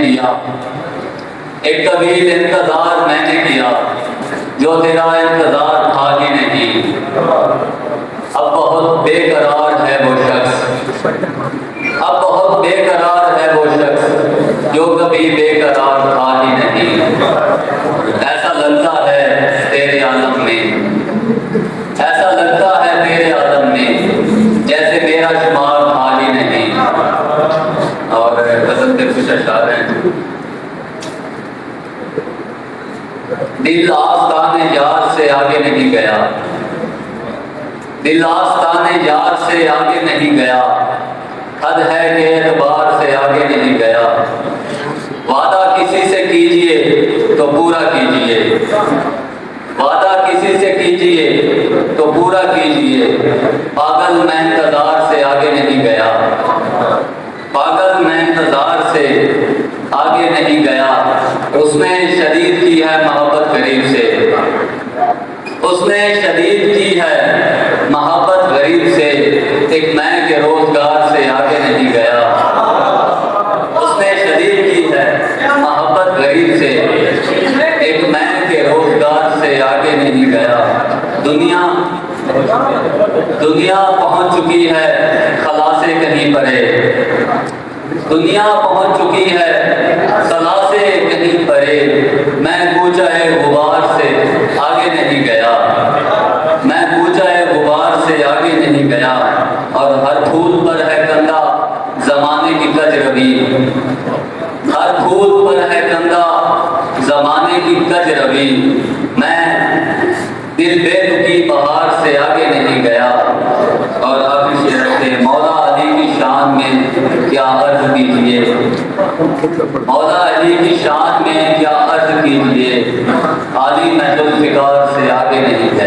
किया, एक तवील इंतजार मैंने किया, जो तेरा इंतजार था ही नहीं। अब बहुत बेकरार है वो शख्स, अब बहुत बेकरार है वो शख्स जो कभी बेकरार था ही नहीं। ऐसा लगता है तेरे आलम में, ऐसा लगता है तेरे आलम में जैसे मेरा शुमार था ही नहीं। और गज़ल के कुछ अशआर हैं। दिल आस्ताने यार से आगे नहीं गया, दिल आस्ताने यार से आगे नहीं गया, हद है कि एतबार से आगे नहीं गया। वादा किसी से कीजिए तो पूरा कीजिए, वादा किसी से कीजिए तो पूरा कीजिए। पागल मैं इंतजार से आगे नहीं गया, पागल मैं इंतजार से आगे नहीं गया। उसने शदीद की है मोहब्बत गरीब से, उसने शदीद की है मोहब्बत गरीब से, एक मैं के रोजगार से आगे नहीं गया। उसने शदीद की है मोहब्बत गरीब से, एक मैं के रोजगार से आगे नहीं गया। दुनिया दुनिया पहुंच चुकी है खला से कहीं परे, दुनिया पहुंच चुकी है खला से कहीं परे। मैं कूचाए गुबार से आगे नहीं गया, मैं कूचाए गुबार से आगे नहीं गया। और हर फूल पर है कंधा जमाने की कजरवी, हर फूल पर है कंधा जमाने की कजरवी। मैं दिल बेरुखी बहार से आगे नहीं गया। और अब शेर से मौला अली की शान में क्या अर्ज कीजिए, मौला अली की शान में क्या अर्ज कीजिए। आली मैं जुल्फ़िकार से आगे नहीं गया।